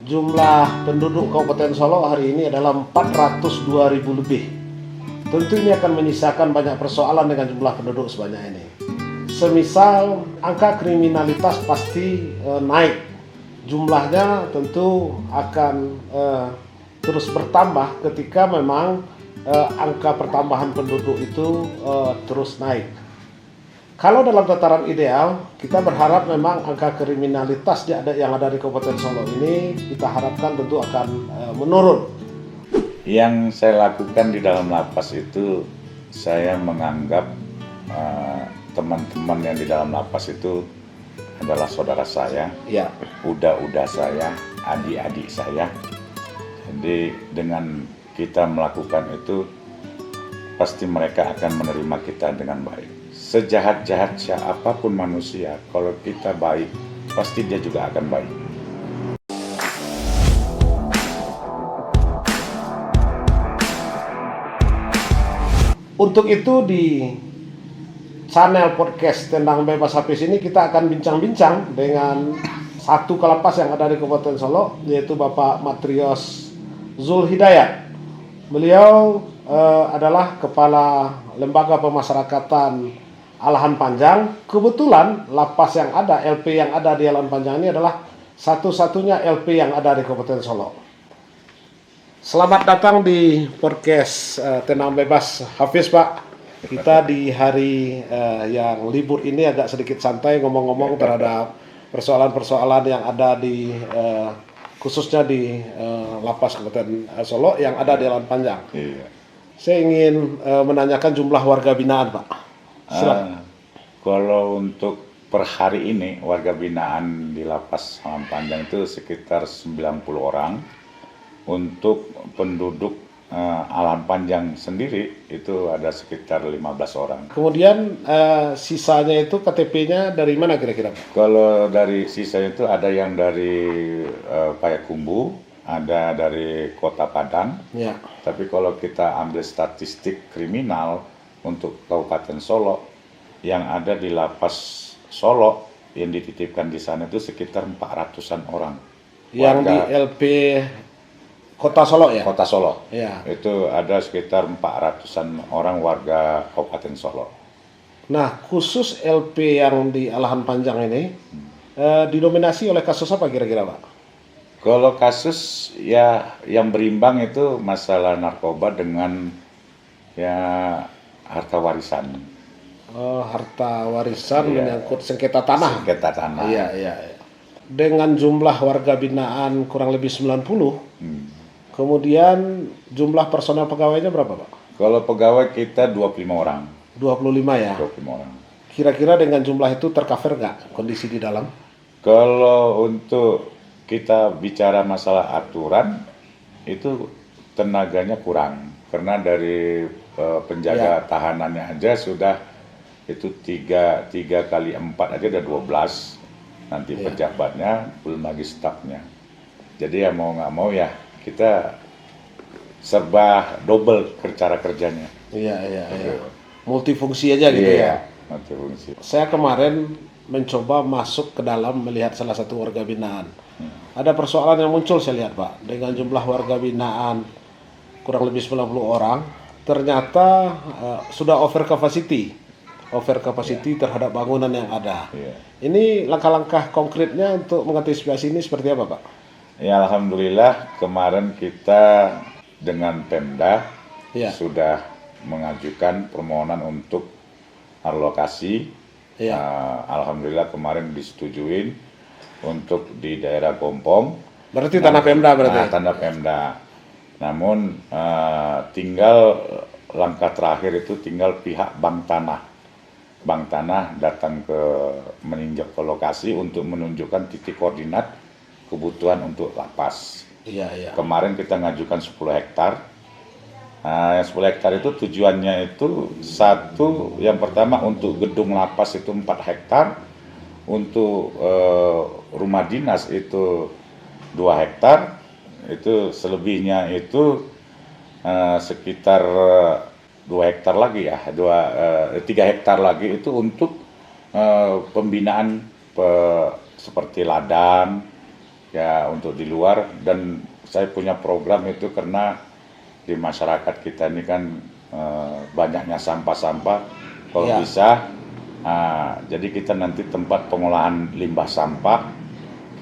jumlah penduduk Kabupaten Solo hari ini adalah 402.000 lebih. Tentu ini akan menyisakan banyak persoalan dengan jumlah penduduk sebanyak ini. Semisal angka kriminalitas pasti naik, jumlahnya tentu akan terus bertambah ketika memang angka pertambahan penduduk itu terus naik. Kalau dalam tataran ideal, kita berharap memang angka kriminalitas yang ada di Kabupaten Solo ini kita harapkan tentu akan menurun. Yang saya lakukan di dalam lapas itu, saya menganggap teman-teman yang di dalam lapas itu adalah saudara saya, Ya. udah saya, adik-adik saya. Jadi dengan kita melakukan itu, pasti mereka akan menerima kita dengan baik. Sejahat-jahat siapapun manusia, kalau kita baik, pasti dia juga akan baik. Untuk itu di channel podcast Tendang Bebas Hafiz ini kita akan bincang-bincang dengan satu kalapas yang ada di Kabupaten Solo, yaitu Bapak Matrios Zulhidayat. Beliau adalah Kepala Lembaga Pemasyarakatan Alahan Panjang. Kebetulan lapas yang ada, LP yang ada di Alahan Panjang ini adalah satu-satunya LP yang ada di Kabupaten Solo. Selamat datang di podcast Tenang Bebas Hafiz, Pak. Kita di hari yang libur ini agak sedikit santai ngomong-ngomong terhadap persoalan-persoalan yang ada di khususnya di lapas Kabupaten Solo yang ada di Alahan Panjang. Iya. Saya ingin menanyakan jumlah warga binaan, Pak. Silakan. Kalau untuk per hari ini warga binaan di lapas Alahan Panjang itu sekitar 90 orang. Untuk penduduk Alahan Panjang sendiri itu ada sekitar 15 orang. Kemudian sisanya itu KTP-nya dari mana kira-kira, Pak? Kalau dari sisa itu ada yang dari Payakumbuh, ada dari Kota Padang. Ya. Tapi kalau kita ambil statistik kriminal untuk Kabupaten Solo, yang ada di lapas Solo yang dititipkan di sana itu sekitar 400-an orang. Yang di LP Kota Solo ya? Kota Solo. Ya. Itu ada sekitar 400-an orang warga Kabupaten Solo. Nah, khusus LP yang di Alahan Panjang ini didominasi oleh kasus apa kira-kira, Pak? Kalau kasus ya yang berimbang itu masalah narkoba dengan ya harta warisan. Harta warisan Iya. menyangkut sengketa tanah. Sengketa tanah. Iya, iya. Dengan jumlah warga binaan kurang lebih 90, kemudian jumlah personel pegawainya berapa, Pak? Kalau pegawai kita 25 orang. 25 ya. 25 orang. Kira-kira dengan jumlah itu tercover nggak kondisi di dalam? Kalau untuk kita bicara masalah aturan, itu tenaganya kurang. Karena dari penjaga tahanannya aja sudah itu 3 kali 4 aja udah 12. Nanti pejabatnya, belum lagi stafnya. Jadi ya mau nggak mau ya kita serba double cara kerjanya. Iya. Multifungsi aja gitu ya. Multifungsi. Saya kemarin mencoba masuk ke dalam melihat salah satu warga binaan. Ada persoalan yang muncul saya lihat, Pak. Dengan jumlah warga binaan kurang lebih 90 orang, ternyata sudah over capacity terhadap bangunan yang ada. Ini langkah-langkah konkretnya untuk mengantisipasi ini seperti apa, Pak? Ya alhamdulillah kemarin kita dengan Pemda sudah mengajukan permohonan untuk relokasi. Alhamdulillah kemarin disetujuin untuk di daerah Gompong. Berarti tanah Pemda berarti? Tanah Pemda. Namun tinggal langkah terakhir itu tinggal pihak Bank Tanah datang meninjau ke lokasi untuk menunjukkan titik koordinat kebutuhan untuk lapas. Iya. Kemarin kita ngajukan 10 hektar. Nah, 10 hektar itu tujuannya itu satu, yang pertama untuk gedung lapas itu 4 hektar, untuk rumah dinas itu 2 hektar, itu selebihnya itu sekitar 2 hektar lagi ya, 3 hektar lagi itu untuk pembinaan seperti ladang, ya untuk di luar. Dan saya punya program itu karena di masyarakat kita ini kan banyaknya sampah-sampah. Kalau Ya. bisa, jadi kita nanti tempat pengolahan limbah sampah,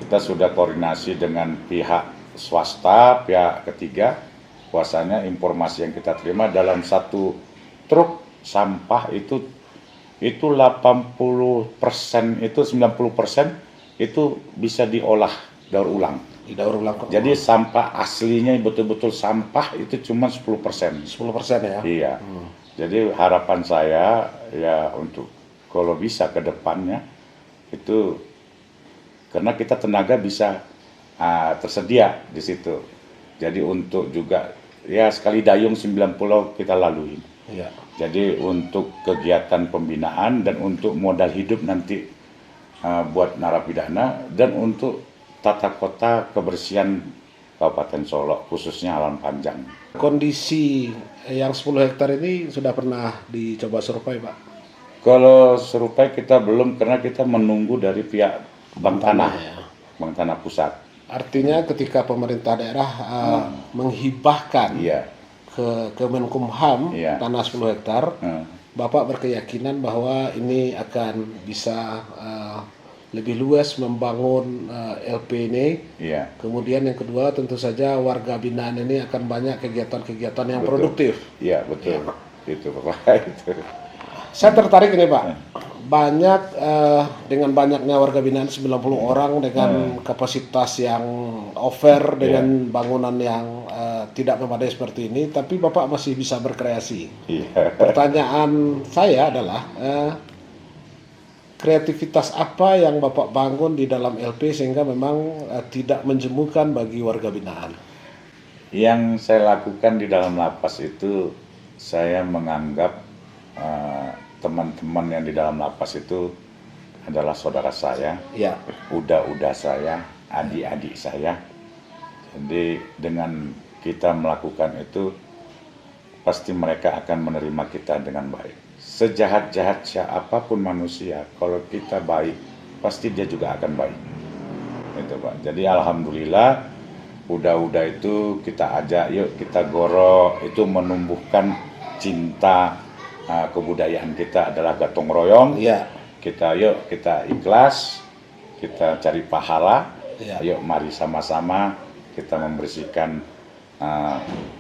kita sudah koordinasi dengan pihak swasta, pihak ketiga. Bahwasanya informasi yang kita terima dalam satu truk sampah itu 80% itu 90% itu bisa diolah daur ulang. Didaur ulang. Jadi sampah aslinya betul-betul sampah itu cuma 10%. 10% ya. Iya. Jadi harapan saya ya untuk kalau bisa ke depannya itu karena kita tenaga bisa tersedia di situ. Jadi untuk juga ya sekali dayung 9 pulau kita lalui. Iya. Jadi untuk kegiatan pembinaan dan untuk modal hidup nanti buat narapidana dan untuk tata kota kebersihan Kabupaten Solok khususnya Alam Panjang. Kondisi yang 10 hektar ini sudah pernah dicoba survei, Pak? Kalau serupai kita belum karena kita menunggu dari pihak Bank Tanah, ya. Bank Tanah Pusat. Artinya ketika pemerintah daerah menghibahkan Iya. ke Kemenkumham Iya. tanah 10 hektar, Hmm. Bapak berkeyakinan bahwa ini akan bisa lebih luas membangun LP ini. Iya. Kemudian yang kedua tentu saja warga binaan ini akan banyak kegiatan-kegiatan yang Betul. produktif. Iya betul. Itu Bapak itu. Saya tertarik ini Pak, banyak dengan banyaknya warga binaan 90 orang dengan kapasitas yang over dengan bangunan yang tidak memadai seperti ini, tapi Bapak masih bisa berkreasi. Iya. Pertanyaan saya adalah kreativitas apa yang Bapak bangun di dalam LP sehingga memang tidak menjemukan bagi warga binaan? Yang saya lakukan di dalam lapas itu saya menganggap teman-teman yang di dalam lapas itu adalah saudara saya, Ya, udah saya, adik-adik saya. Jadi dengan kita melakukan itu pasti mereka akan menerima kita dengan baik. Sejahat-jahat siapapun manusia, kalau kita baik, pasti dia juga akan baik. Itu Pak. Jadi alhamdulillah, udah itu kita ajak, yuk kita goro, itu menumbuhkan cinta kebudayaan kita adalah gotong royong. iya, Kita ikhlas, kita cari pahala. iya. Ayo mari sama-sama kita membersihkan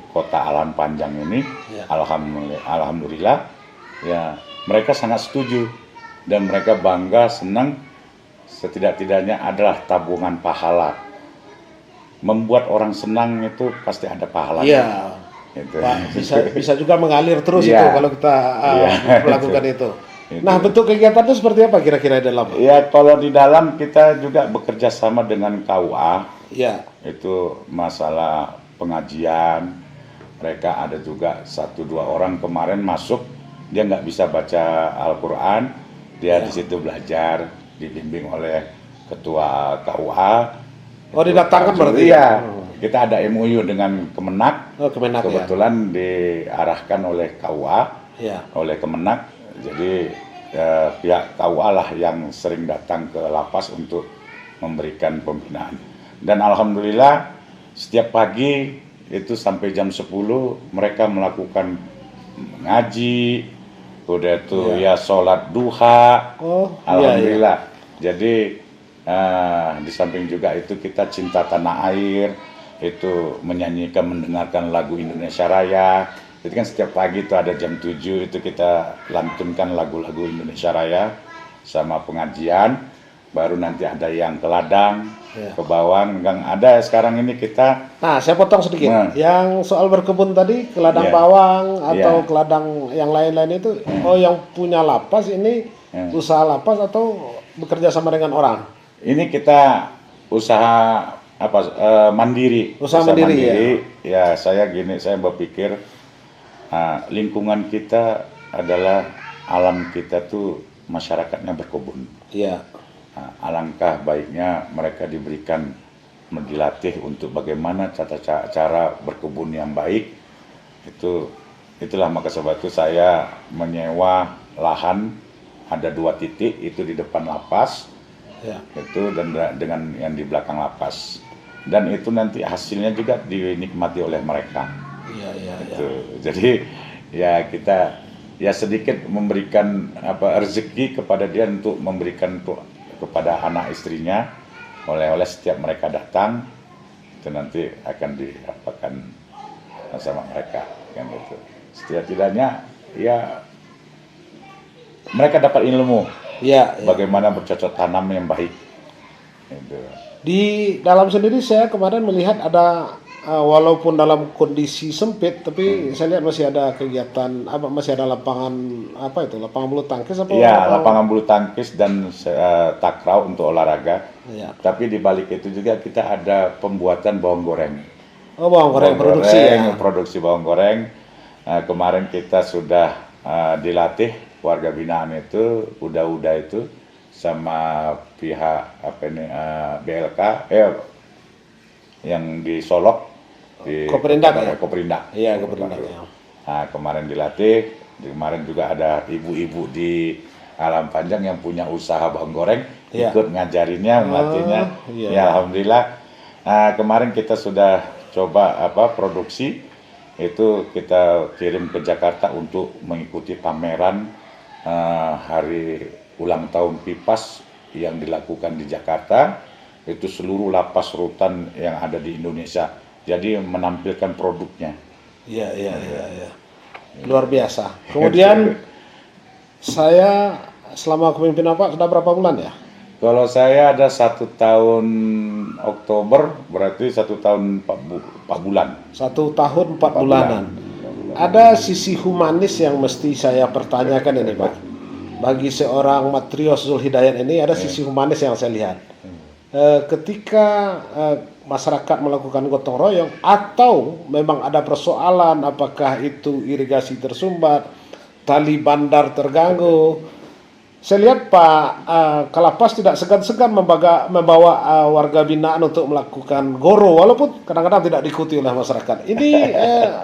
kota Alam Panjang ini. Ya. Alhamdulillah ya mereka sangat setuju dan mereka bangga, senang. Setidak-tidaknya adalah tabungan pahala. Membuat orang senang itu pasti ada pahalanya. Iya. Gitu. Pak, bisa juga mengalir terus Iya. itu kalau kita Iya. melakukan itu. Itu. Nah, bentuk kegiatannya seperti apa kira-kira di dalam? Ya kalau di dalam kita juga bekerja sama dengan KUA. Iya. Itu masalah pengajian. Mereka ada juga 1-2 orang kemarin masuk, dia nggak bisa baca Al-Quran, dia di situ belajar, dibimbing oleh ketua KUA. Oh, didatangkan berarti? Iya, kita ada MOU dengan Kemenak, Oh, Kemenak ya. kebetulan diarahkan oleh KUA, Iya. oleh Kemenak. Jadi pihak KUA lah yang sering datang ke lapas untuk memberikan pembinaan. Dan alhamdulillah setiap pagi itu sampai jam 10 mereka melakukan ngaji, udah itu ya sholat duha. Oh, iya, Alhamdulillah. Jadi di samping juga itu kita cinta tanah air, itu menyanyikan, mendengarkan lagu Indonesia Raya. Jadi kan setiap pagi itu ada jam 7 itu kita lantunkan lagu-lagu Indonesia Raya sama pengajian. Baru nanti ada yang ke ladang, ke bawang, yang ada sekarang ini kita. Nah, saya potong sedikit. Nah. Yang soal berkebun tadi, ke ladang Iya. bawang atau Iya. ke ladang yang lain-lain itu, oh yang punya lapas ini usaha lapas atau bekerja sama dengan orang? Ini kita usaha mandiri. Usaha mandiri, ya. Saya berpikir lingkungan kita adalah alam kita tuh masyarakatnya berkebun. Iya. Alangkah baiknya mereka diberikan dilatih untuk bagaimana cara berkebun yang baik. Itulah maka sebab itu saya menyewa lahan ada 2 titik itu di depan lapas. Ya. Itu dan dengan yang di belakang lapas. dan itu nanti hasilnya juga dinikmati oleh mereka. Iya, iya, iya. Gitu. Jadi ya kita ya sedikit memberikan rezeki kepada dia untuk memberikan kepada anak istrinya oleh-oleh setiap mereka datang, itu nanti akan diapakan sama mereka kan gitu. Setidaknya ya mereka dapat ilmu Iya, iya. bagaimana bercocok tanam yang baik. Gitu. Di dalam sendiri saya kemarin melihat ada walaupun dalam kondisi sempit, tapi saya lihat masih ada kegiatan masih ada lapangan lapangan bulu tangkis apa? Iya, lapangan bulu tangkis dan takraw untuk olahraga. Iya. Tapi di balik itu juga kita ada pembuatan bawang goreng. Oh, bawang goreng produksi ya. Produksi bawang goreng. Kemarin kita sudah dilatih warga binaan itu, udah itu sama pihak BLK yang di Solok di Koperindak ya? Koperindak. Iya, Koperindak ya. Nah, kemarin dilatih, kemarin juga ada ibu-ibu di Alam Panjang yang punya usaha bawang goreng, Iya. ikut ngajarinnya, melatihnya. Iya. Ya alhamdulillah. Kemarin kita sudah coba produksi, itu kita kirim ke Jakarta untuk mengikuti pameran hari ulang tahun PIPAS yang dilakukan di Jakarta. Itu seluruh lapas rutan yang ada di Indonesia. Jadi menampilkan produknya. Iya, iya, iya, iya. Luar biasa. Kemudian saya selama kepemimpinan Pak sudah berapa bulan ya? Kalau saya ada 1 tahun Oktober, berarti 1 tahun 4 bulan. 1 tahun 4 bulanan. Ada sisi humanis yang mesti saya pertanyakan ini Pak. Bagi seorang Matrios Zulhidayat ini ada sisi humanis yang saya lihat. Ketika masyarakat melakukan gotong royong atau memang ada persoalan, apakah itu irigasi tersumbat, tali bandar terganggu, saya lihat Pak Kalapas tidak segan-segan membawa warga binaan untuk melakukan goro, walaupun kadang-kadang tidak diikuti oleh masyarakat. Ini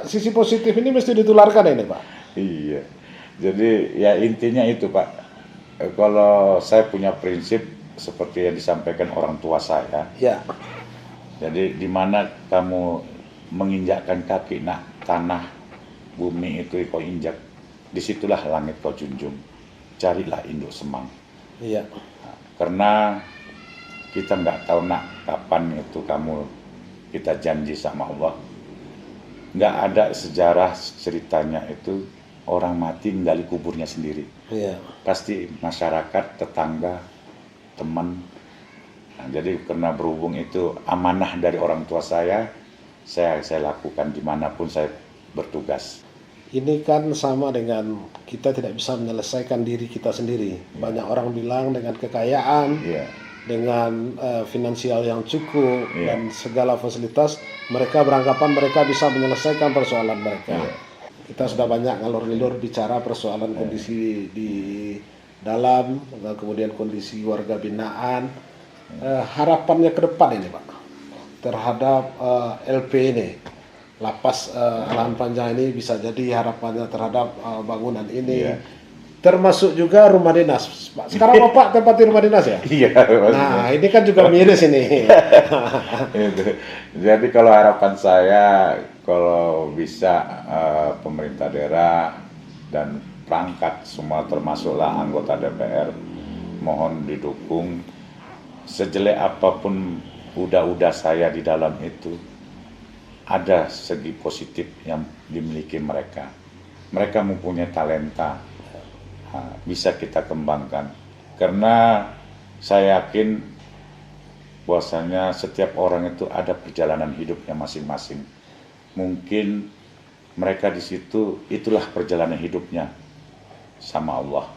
sisi positif ini mesti ditularkan ini Pak. Iya, jadi ya intinya itu Pak. Kalau saya punya prinsip seperti yang disampaikan orang tua saya. Ya. Jadi di mana kamu menginjakkan kaki, nah tanah bumi itu kau injak, disitulah langit kau junjung. Carilah induk semang. Iya. Nah, karena kita nggak tahu nak kapan itu kita janji sama Allah. Nggak ada sejarah ceritanya itu orang mati menggali kuburnya sendiri. Iya. Pasti masyarakat, tetangga, teman. Nah, jadi karena berhubung itu amanah dari orang tua saya lakukan dimanapun saya bertugas. Ini kan sama dengan kita tidak bisa menyelesaikan diri kita sendiri. Banyak orang bilang dengan kekayaan, dengan finansial yang cukup dan segala fasilitas, mereka beranggapan mereka bisa menyelesaikan persoalan mereka. Kita sudah banyak ngalor-ngidor bicara persoalan kondisi di dalam, kemudian kondisi warga binaan. Harapannya ke depan ini Pak terhadap LP ini, lapas Alam Panjang ini bisa jadi harapannya terhadap bangunan ini, termasuk juga rumah dinas Pak. Sekarang Bapak tempati rumah dinas ya? Iya. Nah ini kan juga miris ini. Jadi kalau harapan saya kalau bisa pemerintah daerah dan perangkat semua termasuklah anggota DPR mohon didukung. Sejelek apapun udah saya di dalam itu, ada segi positif yang dimiliki mereka. Mereka mempunyai talenta, bisa kita kembangkan. Karena saya yakin bahwasanya setiap orang itu ada perjalanan hidupnya masing-masing. Mungkin mereka di situ itulah perjalanan hidupnya sama Allah.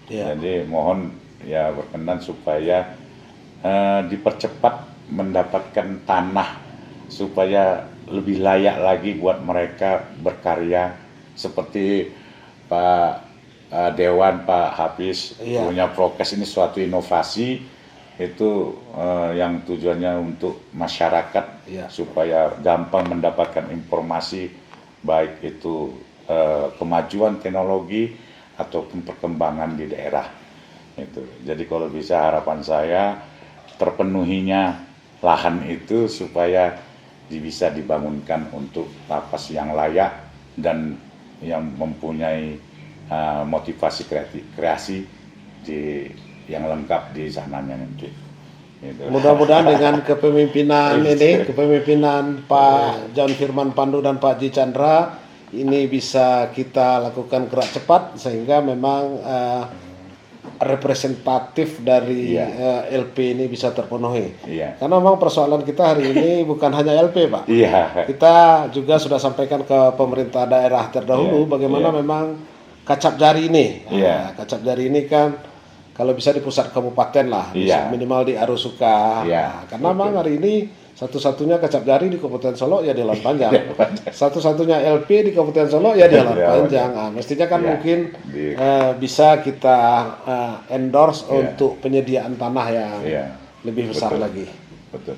Jadi mohon ya berkenan supaya dipercepat mendapatkan tanah supaya lebih layak lagi buat mereka berkarya seperti Pak Dewan, Pak Hafiz punya prokes ini suatu inovasi itu yang tujuannya untuk masyarakat supaya gampang mendapatkan informasi baik itu kemajuan teknologi ataupun perkembangan di daerah itu. Jadi kalau bisa harapan saya terpenuhinya lahan itu supaya bisa dibangunkan untuk lapas yang layak dan yang mempunyai motivasi kreasi yang lengkap di sananya nanti. Gitu. Mudah-mudahan dengan kepemimpinan Pak John Firman Pandu dan Pak Ji Chandra ini bisa kita lakukan gerak cepat sehingga memang representatif dari LP ini bisa terpenuhi. Iya. Karena memang persoalan kita hari ini bukan hanya LP, Pak. Iya. Kita juga sudah sampaikan ke pemerintah daerah terdahulu bagaimana memang kacap jari ini. Iya. Kacap jari ini kan kalau bisa di pusat kabupaten lah, bisa minimal di Arusuka. Karena memang hari ini satu-satunya kacap jari di Kabupaten Solo ya di Alam Panjang. Satu-satunya LP di Kabupaten Solo ya di Alam Panjang. Mestinya kan mungkin bisa kita endorse untuk penyediaan tanah yang lebih besar lagi. Betul.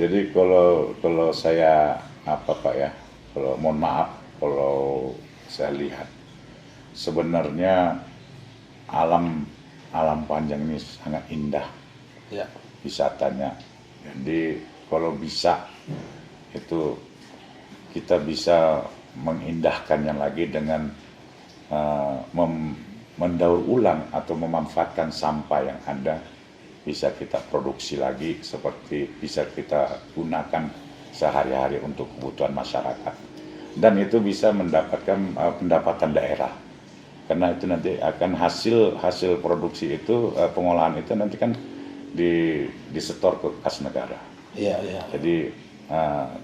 Jadi kalau saya Pak ya, kalau mohon maaf kalau saya lihat sebenarnya alam Panjang ini sangat indah wisatanya. Jadi kalau bisa itu kita bisa mengindahkannya lagi dengan mendaur ulang atau memanfaatkan sampah yang ada, bisa kita produksi lagi seperti bisa kita gunakan sehari-hari untuk kebutuhan masyarakat, dan itu bisa mendapatkan pendapatan daerah. Karena itu nanti akan hasil produksi itu, pengolahan itu nanti kan disetor ke kas negara. Jadi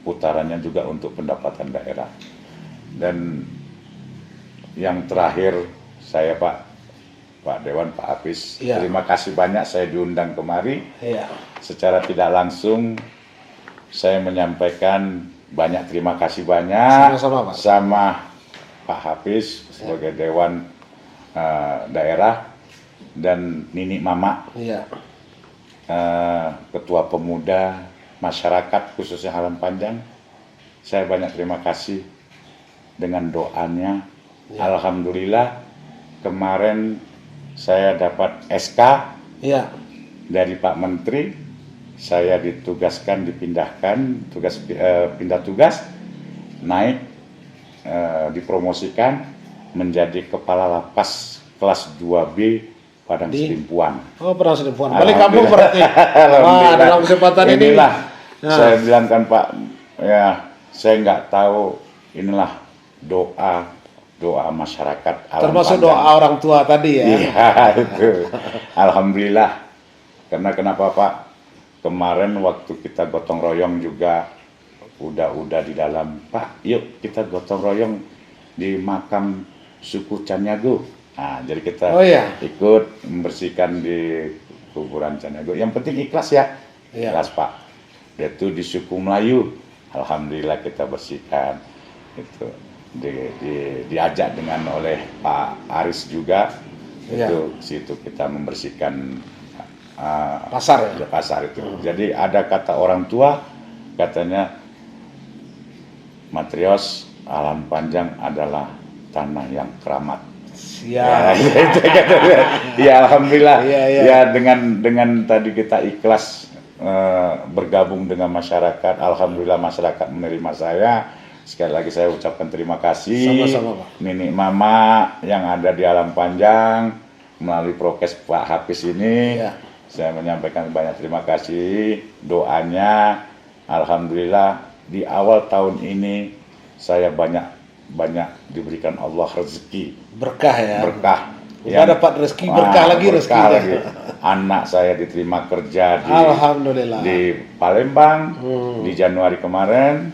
putarannya juga untuk pendapatan daerah. Dan yang terakhir saya Pak Dewan, Pak Hafiz, terima kasih banyak saya diundang kemari. Secara tidak langsung saya menyampaikan banyak terima kasih banyak sama Pak Hafiz sebagai Dewan daerah dan Nini Mama, Ketua Pemuda Masyarakat khususnya Alam Panjang. Saya banyak terima kasih dengan doanya. Alhamdulillah kemarin saya dapat SK dari Pak Menteri. Saya ditugaskan, dipindahkan, pindah tugas, naik, dipromosikan menjadi Kepala Lapas kelas 2B Padang Sidimpuan. Oh, Padang Sidimpuan. Balik kampung berarti. Dalam kesempatan inilah saya bilang kan Pak, ya saya nggak tahu, inilah doa masyarakat Alam termasuk Panjang. Doa orang tua tadi ya. Iya itu. Alhamdulillah. Karena kenapa Pak? Kemarin waktu kita gotong royong juga udah di dalam, Pak, yuk kita gotong royong di makam suku Canyago. Nah, jadi kita ikut membersihkan di kuburan Canyago. Yang penting ikhlas ya. Ikhlas Pak. Yaitu di suku Melayu. Alhamdulillah kita bersihkan. Itu diajak dengan oleh Pak Aris juga. Itu situ kita membersihkan pasar itu. Jadi ada kata orang tua, katanya Matrios, Alam Panjang adalah tanah yang keramat. Ya, alhamdulillah. Ya dengan tadi kita ikhlas bergabung dengan masyarakat. Alhamdulillah masyarakat menerima saya. Sekali lagi saya ucapkan terima kasih. Sama-sama, Pak. Nini Mama yang ada di Alam Panjang melalui prokes Pak Hafiz ini. Saya menyampaikan banyak terima kasih. Doanya alhamdulillah di awal tahun ini saya banyak diberikan Allah rezeki, berkah ya. Berkah. Udah dapat rezeki, berkah lagi rezekinya. Anak saya diterima kerja alhamdulillah di Palembang di Januari kemarin.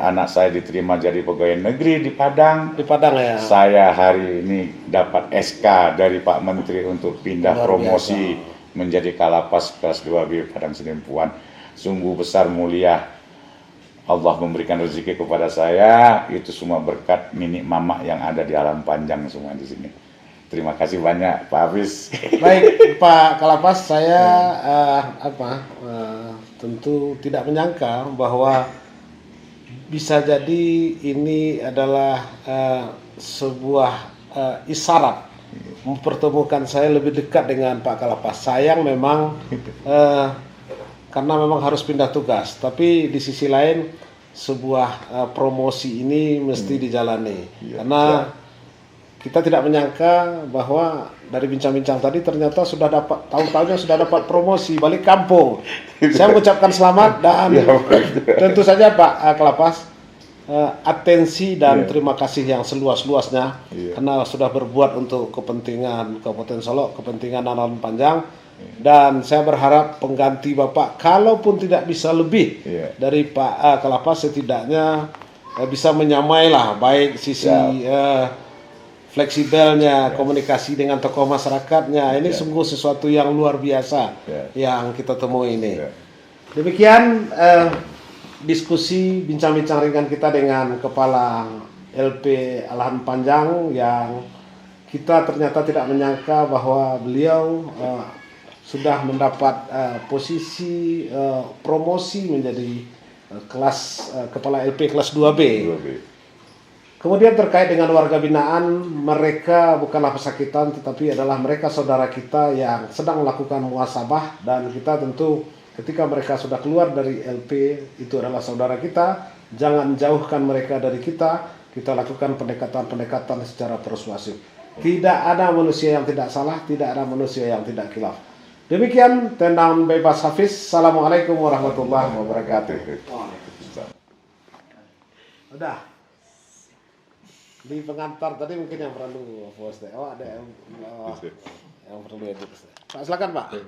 Anak saya diterima jadi pegawai negeri di Padang. Ya. Saya hari ini dapat SK dari Pak Menteri untuk pindah promosi menjadi Kalapas kelas 2B Padang Sidimpuan. Sungguh besar mulia Allah memberikan rezeki kepada saya. Itu semua berkat Nini Mama yang ada di Alam Panjang semua di sini. Terima kasih banyak Pak Hafiz. Baik Pak Kalapas, saya tentu tidak menyangka bahwa bisa jadi ini adalah sebuah isyarat mempertemukan saya lebih dekat dengan Pak Kalapas. Sayang memang karena memang harus pindah tugas. Tapi di sisi lain sebuah promosi ini mesti dijalani. Iya, Karena kita tidak menyangka bahwa dari bincang-bincang tadi ternyata sudah dapat tahu-tahunya sudah dapat promosi balik kampung. Saya mengucapkan selamat dan tentu saja Pak Kelapas atensi dan terima kasih yang seluas-luasnya karena sudah berbuat untuk kepentingan Kabupaten Solok, kepentingan Nanan Panjang, dan saya berharap pengganti Bapak kalaupun tidak bisa lebih dari Pak Kelapas setidaknya bisa menyamai lah baik sisi fleksibelnya, komunikasi dengan tokoh masyarakatnya. Ini sungguh sesuatu yang luar biasa yang kita temui ini. Demikian diskusi bincang-bincang ringan kita dengan Kepala LP Alahan Panjang yang kita ternyata tidak menyangka bahwa beliau sudah mendapat posisi promosi menjadi kelas Kepala LP kelas 2B. Kemudian terkait dengan warga binaan, mereka bukanlah pesakitan tetapi adalah mereka saudara kita yang sedang melakukan muhasabah, dan kita tentu ketika mereka sudah keluar dari LP itu adalah saudara kita, jangan jauhkan mereka dari kita lakukan pendekatan-pendekatan secara persuasif. Tidak ada manusia yang tidak salah, tidak ada manusia yang tidak khilaf. Demikian Tendang Bebas Hafiz. Assalamualaikum warahmatullahi wabarakatuh. Udah. Di pengantar tadi mungkin yang perlu post. Oh ada yang perlu edit. Pak silakan Pak.